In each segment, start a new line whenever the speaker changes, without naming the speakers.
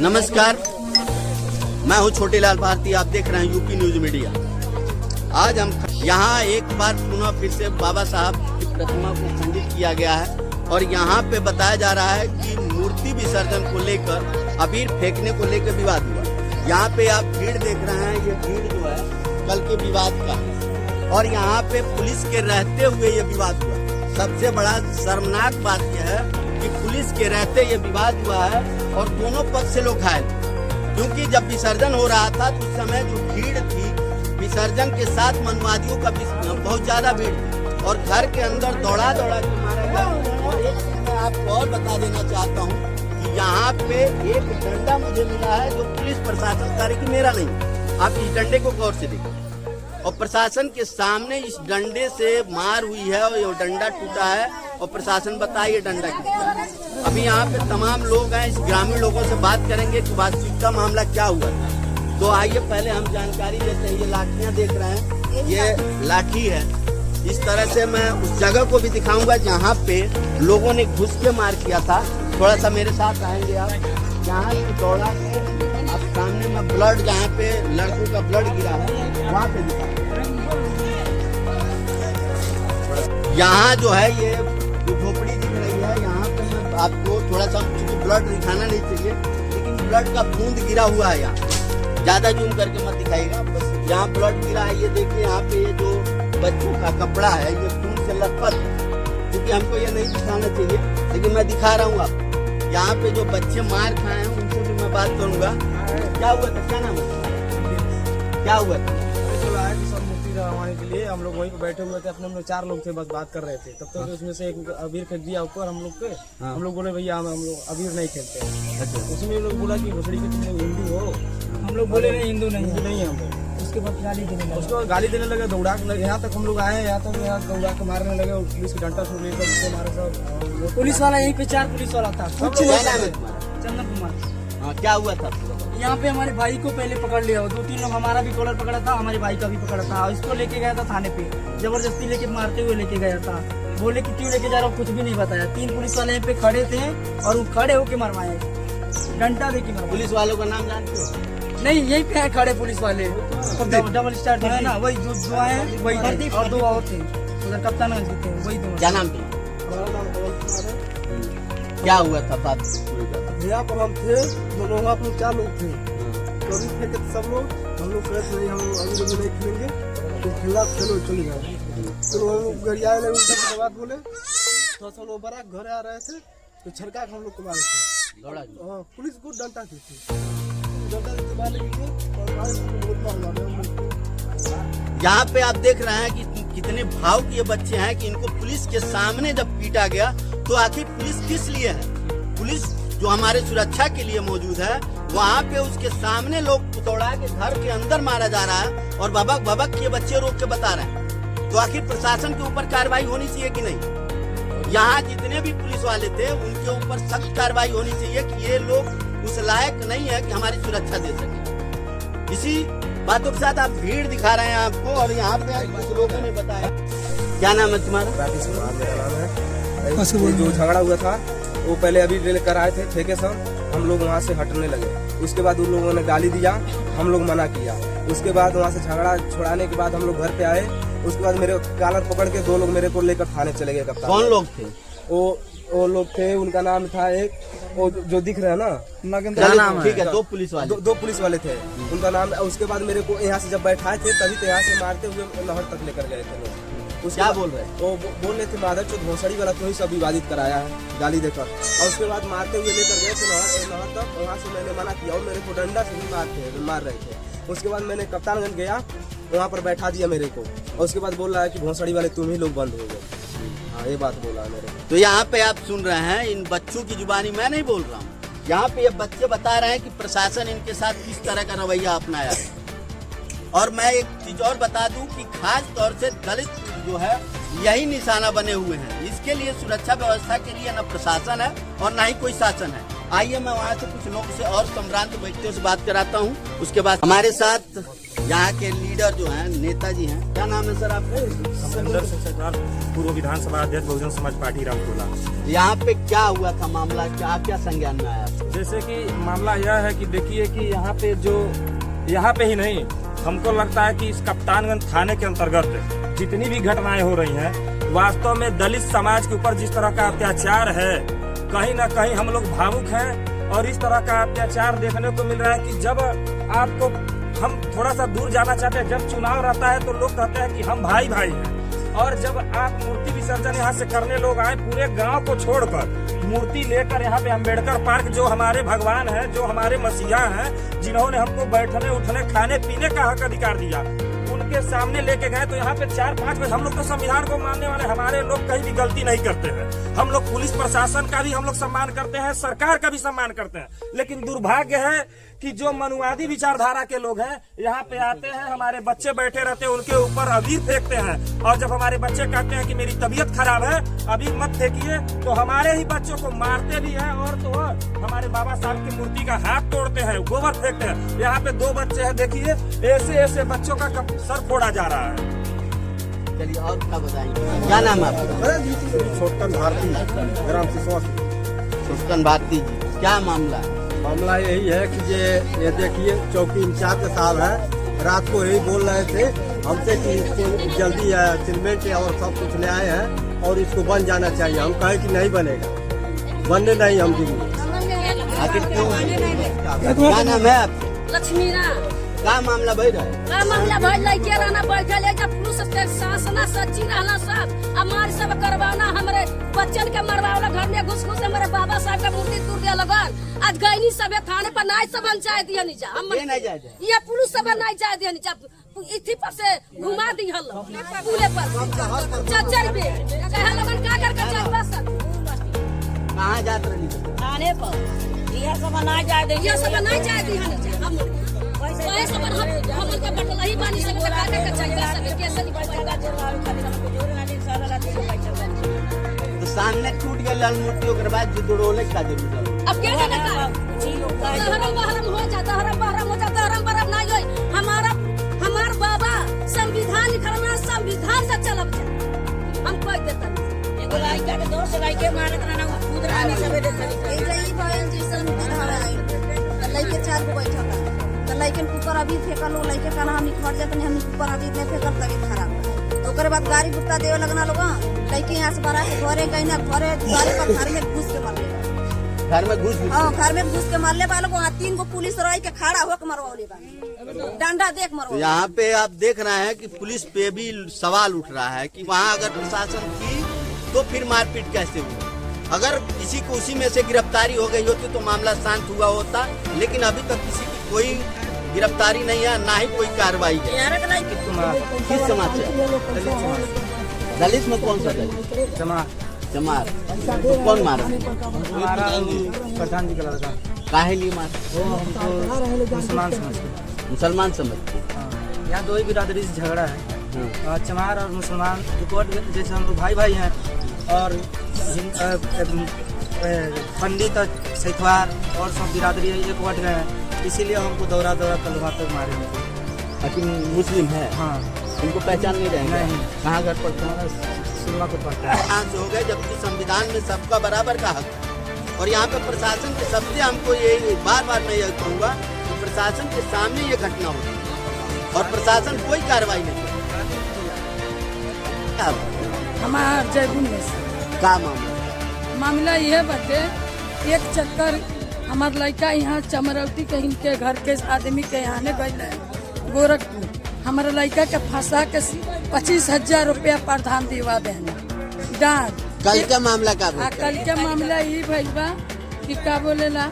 नमस्कार, मैं हूं छोटेलाल भारती। आप देख रहे हैं यूपी न्यूज मीडिया। आज हम यहाँ एक बार पुनः फिर से बाबा साहब की प्रतिमा को खंडित किया गया है और यहाँ पे बताया जा रहा है कि मूर्ति विसर्जन को लेकर अबीर फेंकने को लेकर विवाद हुआ। यहाँ पे आप भीड़ देख रहे हैं, ये भीड़ जो है कल के विवाद का है और यहाँ पे पुलिस के रहते हुए ये विवाद हुआ। सबसे बड़ा शर्मनाक बात यह है कि पुलिस के रहते ये विवाद हुआ है और दोनों पक्ष से लोग घायल, क्योंकि जब विसर्जन हो रहा था तो उस समय जो भीड़ थी विसर्जन के साथ मनवादियों का बहुत ज्यादा भीड़ थी और घर के अंदर दौड़ा दौड़ा के मारा गया। और एक चीज मैं आपको और बता देना चाहता हूँ कि यहाँ पे एक डंडा मुझे मिला है जो पुलिस प्रशासन कार्य की मेरा नहीं। आप इस डंडे को गौर से देखिए और प्रशासन के सामने इस डंडे से मार हुई है और ये डंडा टूटा है और प्रशासन बताए ये डंडा कितना है। अभी यहाँ पे तमाम लोग हैं, इस ग्रामीण लोगों से बात करेंगे कि वास्तविकता मामला क्या हुआ। तो आइए पहले हम जानकारी देते हैं। ये लाठियाँ देख रहे हैं, ये लाठी है। इस तरह से मैं उस जगह को भी दिखाऊंगा जहाँ पे लोगों ने घुस के मार किया था। थोड़ा सा मेरे साथ आएंगे आप। यहाँ से दौड़ा के आप सामने में ब्लड, जहाँ पे लड़कों का ब्लड गिरा है वहाँ पे दिखा। यहाँ जो है ये झोपड़ी दिख रही है, यहाँ पे मैं आपको थोड़ा सा ब्लड दिखाना नहीं चाहिए, लेकिन ब्लड का बूंद गिरा हुआ है। यहाँ ज्यादा जूम करके मत दिखाइएगा, बस यहाँ ब्लड गिरा है। ये देखिए यहाँ पे ये जो बच्चों का कपड़ा है ये खून से लथपथ, क्योंकि हमको ये नहीं दिखाना चाहिए लेकिन मैं दिखा रहा हूँ आपको। यहाँ पे जो बच्चे मार खाए हैं उनसे भी मैं बात करूंगा। क्या हुआ था, क्या नाम है, क्या हुआ था?
हमारे के लिए हम लोग वहीं पे बैठे हुए थे, अपने हम लोग 4 लोग थे, बस बात कर रहे थे। तब तक उसमें से एक अबीर फेंक दिया ऊपर हम लोग पे। हम लोग बोले भैया हम लोग अबीर नहीं खेलते। अच्छा। उसमें लोग बोला कि घुसड़ी के तुम लोग हिंदू हो। हम लोग बोले नहीं, हिंदू नहीं है हम लोग। उसके बाद गाली देने लगे, दौड़ा के यहाँ तक हम लोग आए, यहाँ तक यहाँ दौड़ा के मारने लगे और पुलिस की डंडा सुन लेकर उसको मारे सब। पुलिस वाला यहीं पे 4 पुलिस वाला था। चंदन कुमार।
क्या हुआ था?
यहाँ पे हमारे भाई को पहले पकड़ लिया, 2-3 लोग, हमारा भी कॉलर पकड़ा था, हमारे भाई का भी पकड़ा था। इसको लेके गया था थाने पे, जबरदस्ती लेके मारते हुए लेके गया था। बोले कि क्यों लेके जा रहा हूँ, कुछ भी नहीं बताया। 3 पुलिस वाले यहाँ पे खड़े थे और वो खड़े होके मरवाए, डंडा देके मरवाए।
पुलिस वालों का नाम जानते हो?
नहीं, यही पे है खड़े पुलिस वाले, डबल स्टार है ना, वही जो आए वही, और 2 और थे उधर कप्तानगंज के थे, वही 2।
क्या नाम था? क्या हुआ था बात?
यहाँ पर हम थे दोनों, वहाँ पर 4 लोग थे। कभी फेंके सब लोग, हम लोग कहते नहीं, हम अभी लोग नहीं खेलेंगे, तो खिला चलो चले जाओ। तो हम लोग घर आए, उसके बाद बोले थोड़ा सा लोग बड़ा घर आ रहे थे तो छड़का हम लोग को मारे थे। पुलिस को डंडा दी थी, डंडा देते मार लेंगे और बहुत मार।
यहाँ पे आप देख रहे हैं कि कितने भाव के ये बच्चे हैं कि इनको पुलिस के सामने जब पीटा गया तो आखिर पुलिस किस लिए है? पुलिस जो हमारे सुरक्षा के लिए मौजूद है, वहाँ पे उसके सामने लोग दौड़ा के घर के अंदर मारा जा रहा है और भबक भबक ये बच्चे रोक के बता रहे हैं। तो आखिर प्रशासन के ऊपर कार्रवाई होनी चाहिए कि नहीं? यहाँ जितने भी पुलिस वाले थे उनके ऊपर सख्त कार्रवाई होनी चाहिए कि ये लोग उस लायक नहीं है कि हमारी सुरक्षा दे सके। इसी बातों के साथ आप भीड़ दिखा रहे हैं आपको और यहाँ पे कुछ लोगों ने बताया। क्या नाम है तुम्हारा?
राकेश कुमार मेरा नाम है। जो झगड़ा हुआ था वो पहले अभी लेकर आए थे ठेके सब, हम लोग वहाँ से हटने लगे। उसके बाद उन लोगों ने गाली दिया, हम लोग मना किया। उसके बाद वहाँ से झगड़ा छुड़ाने के बाद हम लोग घर पे आए। उसके बाद मेरे कॉलर पकड़ के 2 लोग मेरे को लेकर थाने चले गए। कप्तान।
कौन लोग थे?
वो लोग थे, उनका नाम था एक वो जो दिख रहा है ना,
ठीक है, 2 पुलिस वाले,
2 पुलिस वाले थे, उनका नाम। उसके बाद मेरे को यहाँ से जब बैठाए थे तभी तो यहाँ से मारते हुए नहर तक लेकर गए थे लोग।
क्या बोल रहे हैं?
वो बोल रहे थे माधव चौथ घोसड़ी वाला तो ही सब विवादित कराया है, गाली देकर। और उसके बाद मारते हुए लेकर गए थे नहर तक। वहाँ से मैंने मना किया और मेरे को डंडा से भी मार रहे थे। उसके बाद मैंने कप्तानगंज गया, वहाँ पर बैठा दिया मेरे को और उसके बाद बोल रहा है कि घोसड़ी वाले तुम ही लोग बंद हो गए। हाँ, ये बात बोला मेरे को।
तो यहाँ पे आप सुन रहे हैं, इन बच्चों की जुबानी मैं नहीं बोल रहा हूँ। यहाँ पे ये बच्चे बता रहे हैं कि प्रशासन इनके साथ किस तरह का रवैया अपनाया है। और मैं एक चीज और बता दूं कि खास तौर से दलित जो है यही निशाना बने हुए हैं। इसके लिए सुरक्षा व्यवस्था के लिए न प्रशासन है और न ही कोई शासन है। आइए मैं वहाँ से कुछ लोगों से और संभ्रांत व्यक्तियों से बात कराता हूँ। उसके बाद हमारे साथ यहाँ के लीडर जो हैं, नेताजी हैं, क्या नाम है सर आपका?
समरेंद्र सिंह सरकार, पूर्व विधानसभा अध्यक्ष बहुजन समाज पार्टी रामटोला।
यहाँ पे क्या हुआ था मामला, क्या संज्ञान में आया?
जैसे कि मामला यह है कि देखिए कि यहाँ पे ही नहीं, हमको लगता है कि इस कप्तानगंज थाने के अंतर्गत जितनी भी घटनाएं हो रही हैं, वास्तव में दलित समाज के ऊपर जिस तरह का अत्याचार है, कहीं ना कहीं हम लोग भावुक हैं। और इस तरह का अत्याचार देखने को मिल रहा है कि जब आपको हम थोड़ा सा दूर जाना चाहते हैं, जब चुनाव रहता है तो लोग कहते हैं कि हम भाई भाई हैं, और जब आप मूर्ति विसर्जन यहाँ से करने लोग आए, पूरे गांव को छोड़कर मूर्ति लेकर यहाँ पे अम्बेडकर पार्क, जो हमारे भगवान है, जो हमारे मसीहा हैं, जिन्होंने हमको बैठने उठने खाने पीने का हक अधिकार दिया, उनके सामने लेके गए तो यहाँ पे 4-5 बजे। हम लोग तो संविधान को मानने वाले, हमारे लोग कहीं भी गलती नहीं करते हैं। हम लोग पुलिस प्रशासन का भी हम लोग सम्मान करते हैं, सरकार का भी सम्मान करते हैं, लेकिन दुर्भाग्य है कि जो मनुवादी विचारधारा के लोग हैं यहाँ पे आते हैं, हमारे बच्चे बैठे रहते हैं, उनके ऊपर अबीर फेंकते हैं। और जब हमारे बच्चे कहते हैं कि मेरी तबीयत खराब है, अबीर मत फेंकिए, तो हमारे ही बच्चों को मारते भी हैं। और तो और हमारे बाबा साहब की मूर्ति का हाथ तोड़ते हैं, गोबर फेंकते हैं। यहाँ पे 2 बच्चे हैं, देखिए ऐसे बच्चों का सर फोड़ा जा रहा है।
चलिए और क्या बताएंगे, क्या नाम है आपका?
छोटकन भारती, ग्राम सिसवा।
छोटकन भारती जी, क्या मामला है?
मामला यही है कि ये देखिए चौकी इंचार्ज साहब है, रात को यही बोल रहे थे हमसे कि इसको जल्दी सीमेंट और सब कुछ ले आए हैं और इसको बन जाना चाहिए। हम कहे कि नहीं बनेगा, बनने नहीं हम देंगे।
आखिर क्यों? क्या नाम है आपका?
लक्ष्मी ना
क्या मामला भई रहा है?
का मामला भइल लइके रहना बैठल है, जब पुलिस के शासना सच्ची रहना सब हमारे सब करवाना, हमरे बच्चन के मरवावला, घर में घुस हमारे बाबा साहब का मूर्ति तोड़ दिया लगन। आज गईनी सब थाने पर नहीं सब पंचायत दिया नीचा, हम
नहीं जाए
ये पुलिस सब नहीं जाए दिया नीचा, इथी पर से घुमा दी हल पुले पर चचर पे कहे लगन का करके जाइबा सब।
कहाँ जात रही?
थाने पर ये सब नहीं जाए दे, ये सब नहीं जाए दी नीचा। हम वही सब हम के बटल ही बानी सब का करके जाइबा सब कैसे तो
सामने टूट गए लाल मूर्तियों के बाद जो दोड़ोले का जरूर।
अब क्या करना है? हरम हो जाता, हरम हो जाता, हरम नहीं होई। हमार बाबा संविधान लिखना, संविधान से चलब हम कोई देता नहीं। एगो लइका के दोस्त लइके मारत रहना, खुद रानी सबे देखली।
यही भइल जी संविधान है, लइके 4 गो बैठल है, तो लइकन ऊपर अभी फेंकल, वो लइके कहना हम घर जाते हम ऊपर अभी नहीं फेंकल, तभी खराब। तो ओकरे बाद गाड़ी गुप्ता देवे लगना लोग, लइके यहाँ से बारा के घरे गई ना, घरे गाड़ी पर घर में घुस के मारले,
घर में घुस
घर में घुस के मारले बा लोग। वहाँ 3 गो पुलिस रही के खड़ा होकर मरवाले बा, डंडा देख मरवा।
यहाँ पे आप देख रहे हैं कि पुलिस पे भी सवाल उठ रहा है कि वहाँ अगर प्रशासन की तो फिर मारपीट कैसे हुई? अगर किसी को उसी में से गिरफ्तारी हो गई होती तो मामला शांत हुआ होता, लेकिन अभी तक किसी की कोई गिरफ्तारी नहीं है, ना ही कोई कार्रवाई है। किस समाज से? दलित में कौन सा दलित? चमार। तो कौन मारा?
प्रधान जी का लड़का।
काहे लिए मारा? मुसलमान समझ के।
यहाँ 2 ही बिरादरी से झगड़ा है, चमार और मुसलमान। रिकॉर्ड जैसे हम लोग भाई भाई हैं, और पंडित और सैथवार और सब बिरादरी एक वट गए हैं, इसीलिए हमको दौरा तलवार तक मारे।
लेकिन मुस्लिम है?
हाँ।
उनको पहचान नहीं रहेंगे?
नहीं।
कहाँ घर पड़ता है?
सुनवा को पड़ता है।
यहाँ से हो गए, जबकि संविधान में सबका बराबर का हक है। और यहाँ पे प्रशासन के सबसे हमको ये बार मैं यह कहूँगा कि प्रशासन के सामने ये घटना होती है और प्रशासन कोई कार्रवाई नहीं करता।
हमार जयपुर में
क्या मामला?
मामला यह बाटे, एक चक्कर हमार लड़का यहाँ चमरौती के इनके घर के आदमी के यहाँ गए गोरखपुर, हमारे लड़का के फंसा के 25,000 रुपया प्रधान दिवा देना डांट।
कल का मामला का?
कल के मामला ये भइल बा कि का बोलेला,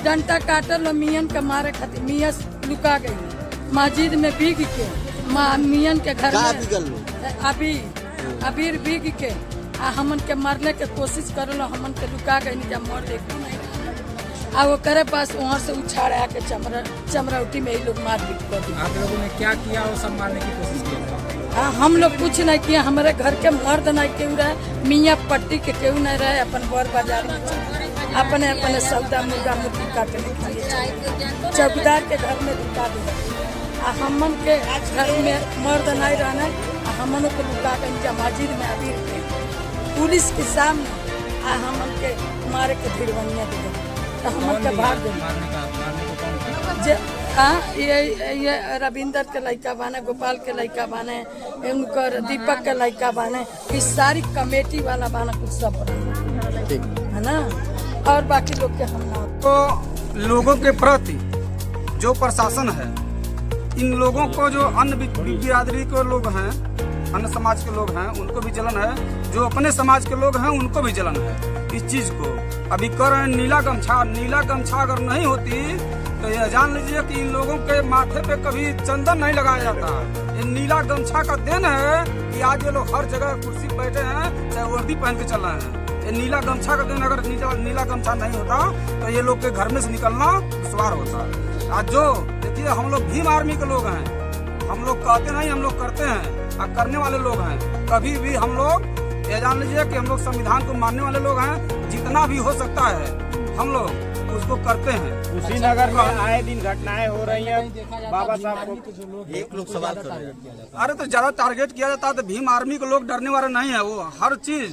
डंटा काटल मियन के मारे खातिर मियाँ लुका गई मस्जिद में बिग के, मियन के घर में अबीर बिग के हमन के मारने के कोशिश करल, हमन के लुका गई क्या मर देखो नहीं। आ वो करे पास वहाँ से उछाड़ा के चमरौटी में ही लोग मार पीट कर दिया।
आप लोगों ने क्या किया और सब मारने की कोशिश की?
हम लोग कुछ नहीं किया, हमारे घर के मर्द नहीं केहू रहे, मियाँ पट्टी के केहू नहीं रहे, अपन बर बाजार में अपने सौदा मुर्गा मुर्गी काटने के लिए चौकीदार के घर में रुका दिया। हमन के घर में मर्द नहीं रहना, हमनों को लुका के मस्जिद में अबीर के पुलिस के सामने हमन के मारे के भिड़वनिया दे, तो हमन के भाग दे। ये रविंदर के लड़का बाने, गोपाल के लड़का बाने, उनकर दीपक के लड़का बाने, इस सारी कमेटी वाला बाना कुछ सब है ना, और बाकी लोग के हम ना।
तो लोगों के प्रति जो प्रशासन है, इन लोगों को जो अन्य बिरादरी के लोग हैं, अन्य समाज के लोग हैं, उनको भी जलन है, जो अपने समाज के लोग हैं उनको भी जलन है इस चीज को। अभी कर रहे हैं नीला गमछा अगर नहीं होती तो ये जान लीजिए कि इन लोगों के माथे पे कभी चंदन नहीं लगाया जाता। ये नीला गमछा का देन है कि आज ये लोग हर जगह कुर्सी पे बैठे हैं, चाहे वर्दी पहन के चल रहे हैं। ये नीला गमछा का देन, अगर नीला गमछा नहीं होता तो ये लोग के घर में से निकलना दुश्वार होता। आज जो देखिए हम लोग भीम आर्मी के लोग हैं, हम लोग कहते नहीं, हम लोग करते हैं और करने वाले लोग हैं। कभी भी हम लोग ये जान लीजिए कि हम लोग संविधान को मानने वाले लोग हैं। जितना भी हो सकता है हम लोग उसको करते हैं।
कुशीनगर में आए दिन घटनाएं हो रही हैं, बाबा साहब को
एक लोग सवाल कर रहे हैं।
अरे तो ज्यादा टारगेट किया जाता है तो भीम आर्मी के लोग डरने वाले नहीं है। वो हर चीज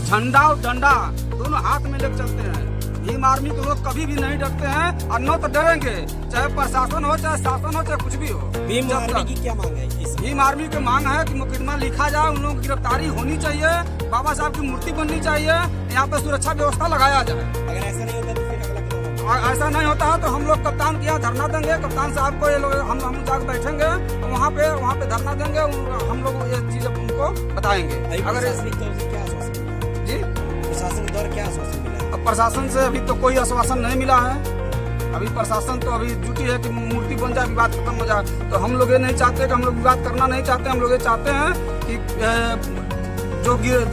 झंडा और डंडा दोनों हाथ में लेकर चलते हैं। भीम आर्मी के लोग कभी भी नहीं डरते हैं और न तो डरेंगे, चाहे प्रशासन हो, चाहे शासन हो, चाहे कुछ भी हो।
भीम आर्मी की क्या मांग है?
भीम आर्मी की मांग है कि मुकदमा लिखा जाए, उन लोगों की गिरफ्तारी होनी चाहिए, बाबा साहब की मूर्ति बननी चाहिए, यहाँ पे सुरक्षा व्यवस्था लगाया जाए।
अगर ऐसा नहीं होता तो फिर
ऐसा नहीं होता है तो हम लोग कप्तान के यहाँ धरना देंगे। कप्तान साहब को ये लोग हम जाकर बैठेंगे, वहाँ पे धरना देंगे। हम लोग ये चीज उनको बताएंगे। अगर जी
प्रशासन के द्वारा क्या आश्वासन मिला?
अब प्रशासन से अभी तो कोई आश्वासन नहीं मिला है। अभी प्रशासन तो अभी जुटी है कि मूर्ति बन जाए, विवाद खत्म हो जाए। तो हम लोग ये नहीं चाहते कि हम लोग विवाद करना नहीं चाहते। हम लोग ये चाहते हैं कि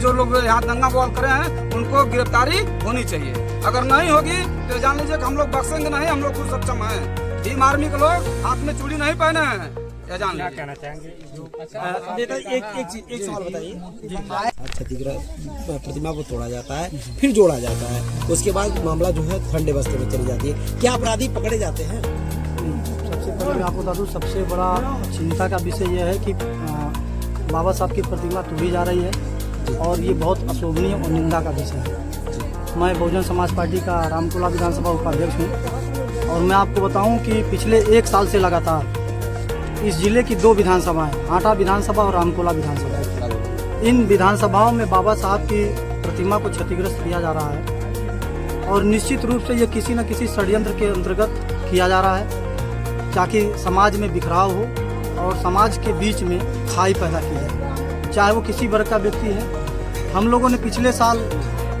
जो लोग यहाँ दंगा बवाल करे हैं उनको गिरफ्तारी होनी चाहिए। अगर नहीं होगी तो जान लीजिए कि हम लोग बख्शेंगे नहीं। हम लोग खुद सक्षम हैं। भीम आर्मी के लोग हाथ में चूड़ी नहीं पहने हैं। ये जान लीजिए।
कहना चाहेंगे
एक सवाल बताइए। क्षतिग्रस्त प्रतिमा को तोड़ा जाता है, फिर जोड़ा जाता है, उसके बाद मामला जो है ठंडे बस्ते में चली जाती है। क्या अपराधी पकड़े जाते हैं?
सबसे पहले मैं आपको बता दूं, सबसे बड़ा चिंता का विषय यह है कि बाबा साहब की प्रतिमा तोड़ी जा रही है और ये बहुत अशोभनीय और निंदा का विषय है। मैं बहुजन समाज पार्टी का रामकोला विधानसभा उपाध्यक्ष हूँ और मैं आपको बताऊं कि पिछले 1 साल से लगातार इस जिले की 2 विधानसभाएं, आटा विधानसभा और रामकोला विधानसभा, इन विधानसभाओं में बाबा साहब की प्रतिमा को क्षतिग्रस्त किया जा रहा है और निश्चित रूप से ये किसी न किसी षड्यंत्र के अंतर्गत किया जा रहा है ताकि समाज में बिखराव हो और समाज के बीच में खाई पैदा की जाए, चाहे वो किसी वर्ग का व्यक्ति है। हम लोगों ने पिछले साल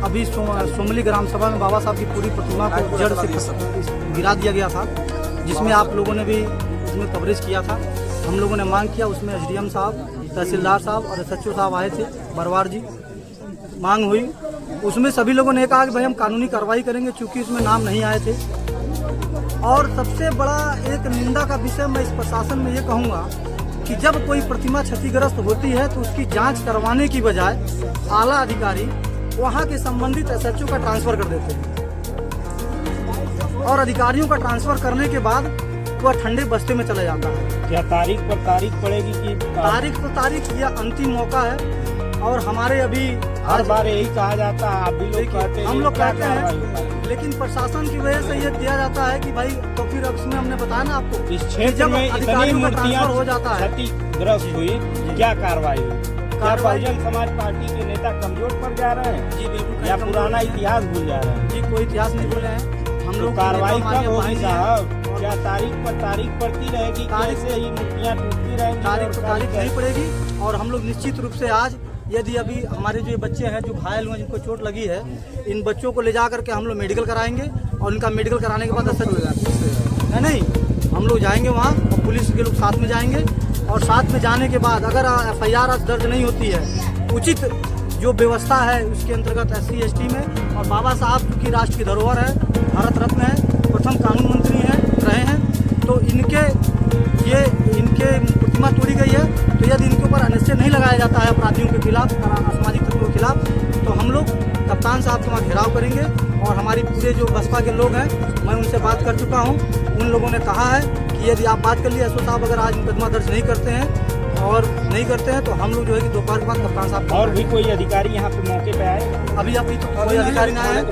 अभी सोमली ग्राम सभा में बाबा साहब की पूरी प्रतिमा को जड़ से गिरा दिया गया था, जिसमें आप लोगों ने भी उसमें कवरेज किया था। हम लोगों ने मांग किया, उसमें एसडीएम साहब, तहसीलदार साहब और एसएचओ साहब आए थे, बरवार जी। मांग हुई, उसमें सभी लोगों ने कहा कि भाई हम कानूनी कार्रवाई करेंगे, चूंकि उसमें नाम नहीं आए थे। और सबसे बड़ा एक निंदा का विषय मैं इस प्रशासन में ये कहूँगा कि जब कोई प्रतिमा क्षतिग्रस्त होती है तो उसकी जांच करवाने की बजाय आला अधिकारी वहां के संबंधित एसएचओ का ट्रांसफर कर देते हैं और अधिकारियों का ट्रांसफर करने के बाद वह ठंडे बस्ते में चला जाता है।
क्या तारीख पर तारीख पड़ेगी कि
तारीख पर तारीख? यह अंतिम मौका है और हमारे अभी
हर बार यही कहा जाता है, आप भी लोग कहते हैं,
हम लोग
क्या
कहते हैं, लेकिन प्रशासन की वजह से ये दिया जाता है कि भाई, तो फिर उसमें हमने बताया ना आपको,
इस क्षेत्र में इतनी मूर्तियां
हो जाता है,
क्षतिग्रस्त हुई, क्या कार्रवाई हुई? क्या बहुजन समाज पार्टी के नेता कमजोर पड़ जा रहे हैं?
जी बिल्कुल,
या पुराना इतिहास भूल जा रहे हैं?
जी कोई इतिहास नहीं भूले हैं हम लोग।
कार्रवाई कब होगी साहब? क्या तारीख पर तारीख पड़ती रहेगी? कैसे ही मूर्तियां टूटती रहेंगी?
तारीख पर तारीख नहीं पड़ेगी और हम लोग निश्चित रूप से आज, यदि अभी हमारे जो बच्चे हैं जो घायल हुए, जिनको चोट लगी है, इन बच्चों को ले जा करके हम लोग मेडिकल कराएंगे और इनका मेडिकल कराने के बाद है नहीं, हम लोग जाएंगे वहाँ और पुलिस के लोग साथ में जाएंगे और साथ में जाने के बाद अगर FIR दर्ज नहीं होती है, उचित जो व्यवस्था है उसके अंतर्गत SC ST में, और बाबा साहब की राष्ट्र की धरोहर है, भारत रत्न है, प्रथम कानून मंत्री रहे हैं, तो इनके प्रतिमा तोड़ी गई है, तो यदि इनके ऊपर अनिश्चय नहीं लगाया जाता है अपराधियों के खिलाफ, असामाजिक तत्वों के खिलाफ, तो हम लोग कप्तान साहब के वहाँ घेराव करेंगे। और हमारी पूरे जो बसपा के लोग हैं, मैं उनसे बात कर चुका हूँ, उन लोगों ने कहा है कि
कि यदि आप बात कर लिए एसओ साहब अगर आज मुकदमा दर्ज नहीं करते हैं तो हम लोग जो है कि दोपहर के बाद कप्तान साहब
और भी कोई अधिकारी यहाँ पे मौके पे आए?
अभी तो कोई अधिकारी नहीं आए।